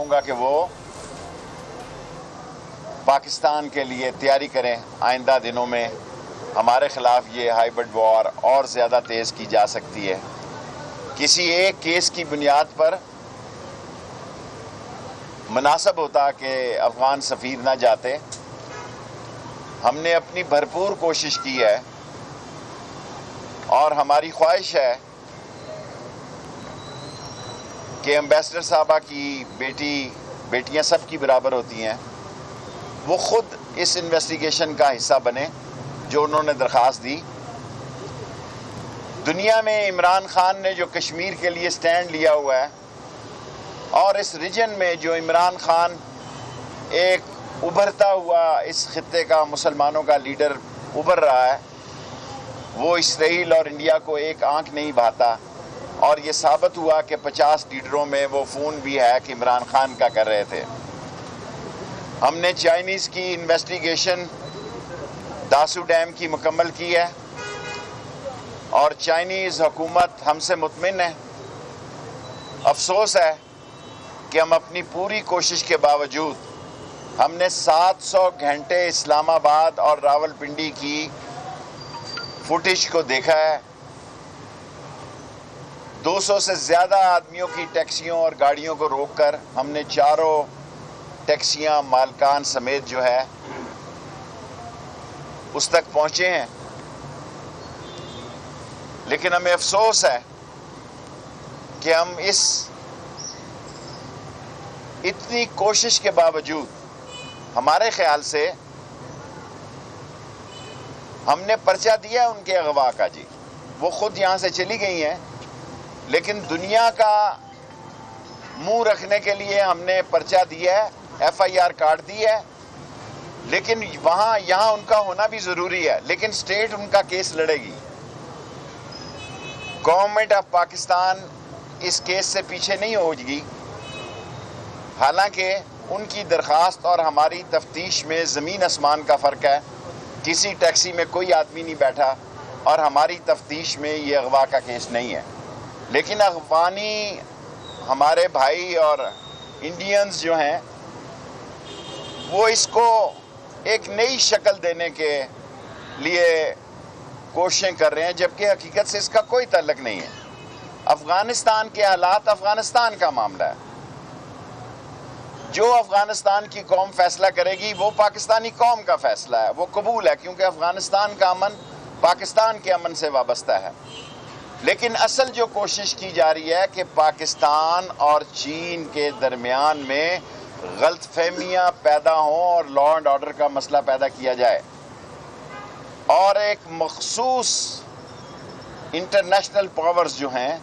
چاہوں گا کہ وہ پاکستان کے لیے تیاری کریں. آئندہ دنوں میں ہمارے خلاف یہ ہائبرڈ وار اور زیادہ تیز کی جا سکتی ہے. کسی ایک کیس کی بنیاد پر مناسب ہوتا کہ افغان سفیر نہ جاتے. ہم نے اپنی بھرپور کوشش کی ہے اور ہماری خواہش ہے کہ ایمبیسڈر صاحبہ کی بیٹیاں سب کی برابر ہوتی ہیں، وہ خود اس انویسٹیگیشن کا حصہ بنے جو انہوں نے درخواست دی. دنیا میں عمران خان نے جو کشمیر کے لیے سٹینڈ لیا ہوا ہے اور اس ریجن میں جو عمران خان ایک ابھرتا ہوا اس خطے کا مسلمانوں کا لیڈر ابھر رہا ہے، وہ اسرائیل اور انڈیا کو ایک آنکھ نہیں بھاتا. اور یہ ثابت ہوا کہ 50 لیڈروں میں وہ فون بھی ہے کہ عمران خان کا کر رہے تھے. ہم نے چائنیز کی انویسٹیگیشن داسو ڈیم کی مکمل کی ہے اور چائنیز حکومت ہم سے مطمئن ہے. افسوس ہے کہ ہم اپنی پوری کوشش کے باوجود ہم نے 700 گھنٹے اسلام آباد اور راولپنڈی کی فوٹیج کو دیکھا ہے. 200 سے زیادہ آدمیوں کی ٹیکسیوں اور گاڑیوں کو روک کر ہم نے چاروں ٹیکسیاں مالکان سمیت جو ہے اس تک پہنچے ہیں. لیکن ہمیں افسوس ہے کہ ہم اس اتنی کوشش کے باوجود ہمارے خیال سے ہم نے پرچہ دیا ان کے اغوا کا. جی وہ خود یہاں سے چلی گئی ہیں لیکن دنیا کا منہ رکھنے کے لیے ہم نے پرچہ دیا ہے، FIR کاٹ دی ہے. لیکن یہاں ان کا ہونا بھی ضروری ہے، لیکن سٹیٹ ان کا کیس لڑے گی. گورنمنٹ آف پاکستان اس کیس سے پیچھے نہیں ہوگی، حالانکہ ان کی درخواست اور ہماری تفتیش میں زمین آسمان کا فرق ہے. کسی ٹیکسی میں کوئی آدمی نہیں بیٹھا اور ہماری تفتیش میں یہ اغوا کا کیس نہیں ہے. لیکن افغانی ہمارے بھائی اور انڈینز جو ہیں وہ اس کو ایک نئی شکل دینے کے لیے کوششیں کر رہے ہیں، جبکہ حقیقت سے اس کا کوئی تعلق نہیں ہے. افغانستان کے حالات افغانستان کا معاملہ ہے. جو افغانستان کی قوم فیصلہ کرے گی وہ پاکستانی قوم کا فیصلہ ہے، وہ قبول ہے، کیونکہ افغانستان کا امن پاکستان کے امن سے وابستہ ہے. لیکن اصل جو کوشش کی جا رہی ہے کہ پاکستان اور چین کے درمیان میں غلط فہمیاں پیدا ہوں اور لا اینڈ آرڈر کا مسئلہ پیدا کیا جائے، اور ایک مخصوص انٹرنیشنل پاورز جو ہیں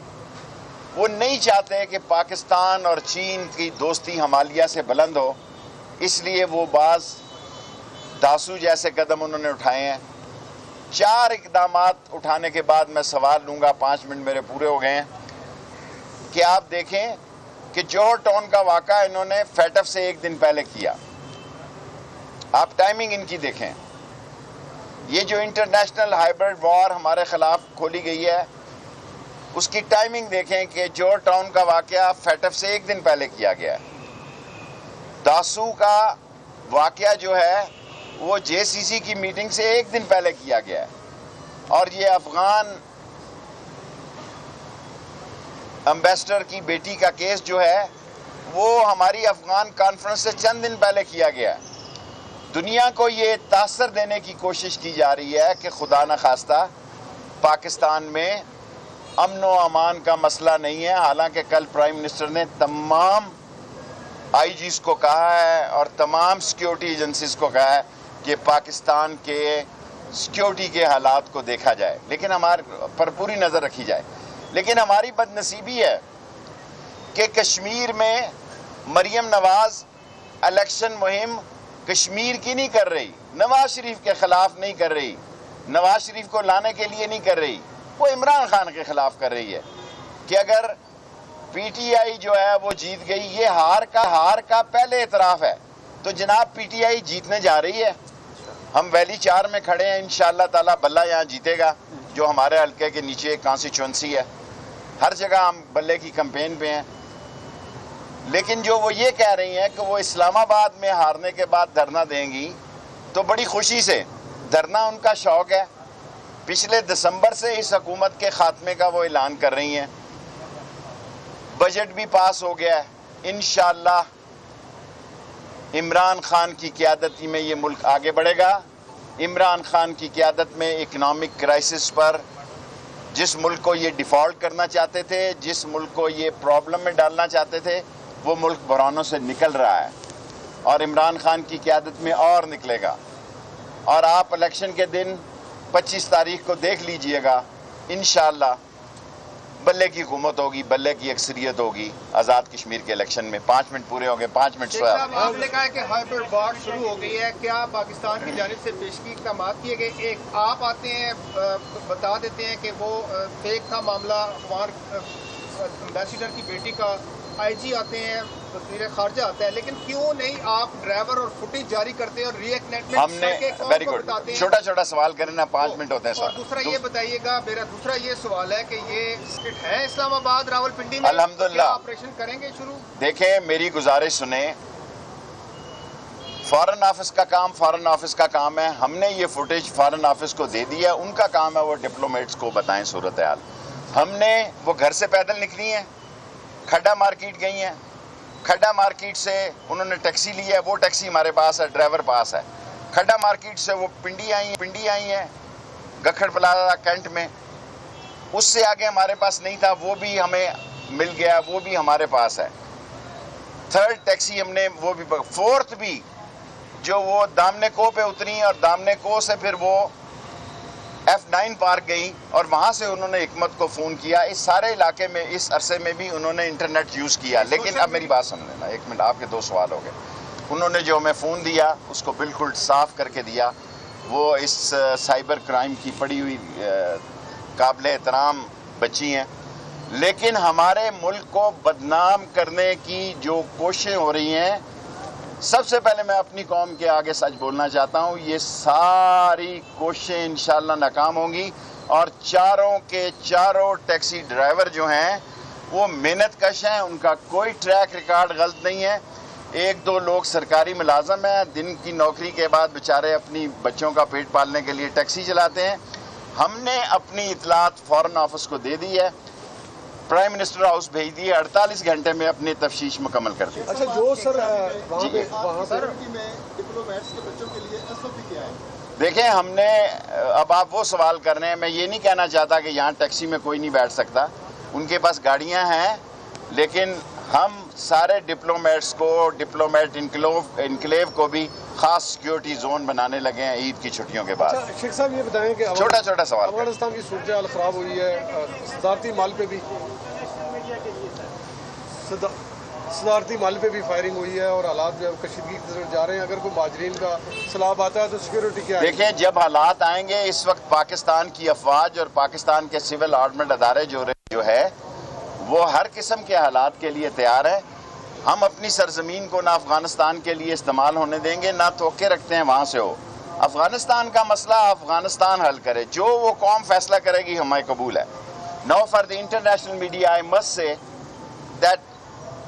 وہ نہیں چاہتے کہ پاکستان اور چین کی دوستی ہمالیہ سے بلند ہو. اس لیے وہ بعض داسو جیسے قدم انہوں نے اٹھائے ہیں. 4 اقدامات اٹھانے کے بعد میں سوال لوں گا، 5 منٹ میرے پورے ہو گئے ہیں. کہ آپ دیکھیں کہ جوہر ٹاؤن کا واقعہ انہوں نے فیٹف سے 1 دن پہلے کیا. آپ ٹائمنگ ان کی دیکھیں. یہ جو انٹرنیشنل ہائبرڈ وار ہمارے خلاف کھولی گئی ہے اس کی ٹائمنگ دیکھیں کہ جوہر ٹاؤن کا واقعہ فیٹف سے 1 دن پہلے کیا گیا ہے. داسو کا واقعہ جو ہے وہ JCC کی میٹنگ سے 1 دن پہلے کیا گیا ہے. اور یہ افغان ایمبیسڈر کی بیٹی کا کیس جو ہے وہ ہماری افغان کانفرنس سے چند دن پہلے کیا گیا ہے. دنیا کو یہ تاثر دینے کی کوشش کی جا رہی ہے کہ خدا نخواستہ پاکستان میں امن و امان کا مسئلہ نہیں ہے. حالانکہ کل پرائم منسٹر نے تمام IGs کو کہا ہے اور تمام سیکیورٹی ایجنسیز کو کہا ہے کہ پاکستان کے سیکیورٹی کے حالات کو دیکھا جائے، لیکن ہمارے پر پوری نظر رکھی جائے. لیکن ہماری بد نصیبی ہے کہ کشمیر میں مریم نواز الیکشن مہم کشمیر کی نہیں کر رہی، نواز شریف کے خلاف نہیں کر رہی، نواز شریف کو لانے کے لیے نہیں کر رہی، وہ عمران خان کے خلاف کر رہی ہے. کہ اگر PTI جو ہے وہ جیت گئی، یہ ہار کا پہلے اعتراف ہے، تو جناب PTI جیتنے جا رہی ہے. ہم ویلی 4 میں کھڑے ہیں، انشاءاللہ تعالی بلہ یہاں جیتے گا جو ہمارے حلقے کے نیچے کانسٹیچوئنسی ہے. ہر جگہ ہم بلے کی کمپین پہ ہیں. لیکن جو وہ یہ کہہ رہی ہیں کہ وہ اسلام آباد میں ہارنے کے بعد دھرنا دیں گی تو بڑی خوشی سے، دھرنا ان کا شوق ہے، پچھلے دسمبر سے اس حکومت کے خاتمے کا وہ اعلان کر رہی ہیں، بجٹ بھی پاس ہو گیا ہے، انشاءاللہ عمران خان کی قیادت میں یہ ملک آگے بڑھے گا۔ عمران خان کی قیادت میں اکنامک کرائسس پر جس ملک کو یہ ڈیفالٹ کرنا چاہتے تھے، جس ملک کو یہ پرابلم میں ڈالنا چاہتے تھے، وہ ملک بحرانوں سے نکل رہا ہے اور عمران خان کی قیادت میں اور نکلے گا۔ اور آپ الیکشن کے دن 25 تاریخ کو دیکھ لیجئے گا، انشاءاللہ بلے کی حکومت ہوگی، بلے کی اکثریت ہوگی آزاد کشمیر کے الیکشن میں۔ 5 منٹ پورے ہو گئے، 5 منٹ سوال۔ آپ نے کہا کہ ہائبرڈ وار شروع ہو گئی ہے، کیا پاکستان کی جانب سے پیشگی اقدامات کیے گئے؟ ایک آپ آتے ہیں بتا دیتے ہیں کہ وہ فیک تھا معاملہ، افغان امبیسیڈر کی بیٹی کا، آئی جی آتے ہیں، وزیر خارجہ آتا ہے، لیکن کیوں نہیں آپ ڈرائیور اور فوٹیج جاری کرتے ہیں اور ری ایکٹمنٹ ہم نے ویری گڈ، چھوٹا چھوٹا سوال کریں نا، 5 منٹ ہوتے ہیں سر۔ اور دوسرا یہ بتائیے گا، میرا دوسرا یہ سوال ہے کہ یہ ہے اسلام آباد راول پنڈی میں الحمدللہ آپریشن کریں گے شروع؟ دیکھیں میری گزارش سنیں، فارن آفس کا کام فارن آفس کا کام ہے، ہم نے یہ فوٹیج فارن آفس کو دے دی ہے، ان کا کام ہے وہ ڈپلومیٹس کو بتائیں صورتحال۔ ہم نے وہ گھر سے پیدل نکلی ہیں، کھڈا مارکیٹ گئی ہیں، کھڈا مارکیٹ سے انہوں نے ٹیکسی لی ہے، وہ ٹیکسی ہمارے پاس ہے، ڈرائیور پاس ہے۔ کھڈا مارکیٹ سے وہ پنڈی آئی ہیں گکھڑ پلازا کینٹ میں، اس سے آگے ہمارے پاس نہیں تھا، وہ بھی ہمیں مل گیا، وہ بھی ہمارے پاس ہے۔ 3rd ٹیکسی ہم نے وہ بھی، 4th بھی جو وہ دامنے کو پہ اتری اور دامنے کو سے پھر وہ F9 پارک گئی اور وہاں سے انہوں نے حکمت کو فون کیا۔ اس سارے علاقے میں اس عرصے میں بھی انہوں نے انٹرنیٹ یوز کیا، لیکن اب میری بات سن لینا، 1 منٹ، آپ کے 2 سوال ہو گئے۔ انہوں نے جو ہمیں فون دیا اس کو بالکل صاف کر کے دیا، وہ اس سائبر کرائم کی پڑی ہوئی قابل احترام بچی ہیں، لیکن ہمارے ملک کو بدنام کرنے کی جو کوششیں ہو رہی ہیں، سب سے پہلے میں اپنی قوم کے آگے سچ بولنا چاہتا ہوں، یہ ساری کوششیں انشاءاللہ ناکام ہوں گی، اور چاروں کے چاروں ٹیکسی ڈرائیور جو ہیں وہ محنت کش ہیں، ان کا کوئی ٹریک ریکارڈ غلط نہیں ہے۔ 1-2 لوگ سرکاری ملازم ہیں، دن کی نوکری کے بعد بیچارے اپنی بچوں کا پیٹ پالنے کے لیے ٹیکسی چلاتے ہیں۔ ہم نے اپنی اطلاعات فارن آفس کو دے دی ہے، پرائم منسٹر ہاؤس بھیج دیے، 48 گھنٹے میں اپنی تفتیش مکمل کر دی۔ اچھا جو سر وہاں سر میں ڈپلومیٹس کے بچوں کے لیے SOP کیا ہے؟ دیکھیں ہم نے، اب آپ وہ سوال کر رہے ہیں، میں یہ نہیں کہنا چاہتا کہ یہاں ٹیکسی میں کوئی نہیں بیٹھ سکتا، ان کے پاس گاڑیاں ہیں، لیکن ہم سارے ڈپلومیٹس کو، ڈپلومیٹ انکلیو کو بھی خاص سیکیورٹی زون بنانے لگے ہیں عید کی چھٹیوں کے بعد۔ شیخ صاحب یہ بتائیں کہ چھوٹا چھوٹا سوال کریں۔ افغانستان کی صورتحال خراب ہوئی ہے، صدارتی مال پہ بھی فائرنگ ہوئی ہے اور حالات جو کشیدگی کی طرف جا رہے ہیں، اگر کوئی مہاجرین کا سیلاب آتا ہے تو سیکیورٹی کیا ہے؟ دیکھیں جب حالات آئیں گے، اس وقت پاکستان کی افواج اور پاکستان کے سول آرڈمنٹ ادارے جو ہے وہ ہر قسم کے حالات کے لیے تیار ہے۔ ہم اپنی سرزمین کو نہ افغانستان کے لیے استعمال ہونے دیں گے، نہ توقع رکھتے ہیں وہاں سے ہو۔ افغانستان کا مسئلہ افغانستان حل کرے، جو وہ قوم فیصلہ کرے گی ہمیں قبول ہے۔ Now for the international media I must say that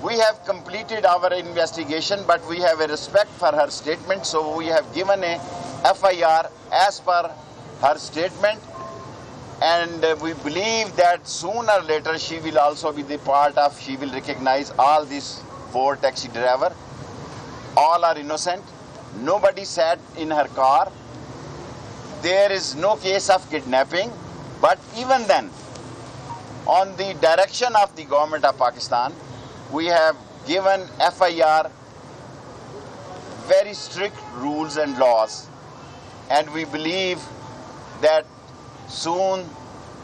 we have completed our investigation, but we have a respect for her statement, so we have given a FIR as per her statement, and we believe that sooner or later she will also be the part of, she will recognize all these 4 taxi driver. All are innocent. Nobody sat in her car. There is no case of kidnapping, but even then, on the direction of the government of Pakistan, we have given FIR very strict rules and laws, and we believe that soon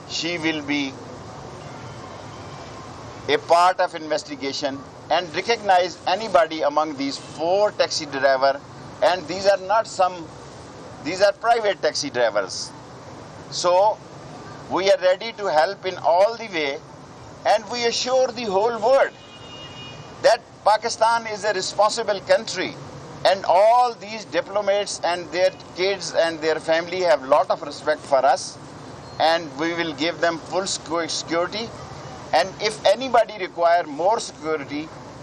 she will be a part of investigation and recognize anybody among these 4 taxi driver, and these are private taxi drivers. So we are ready to help in all the way, and we assure the whole world that Pakistan is a responsible country, and all these diplomats and their kids and their family have lot of respect for us, and we will give them full security, and if anybody require more security,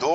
2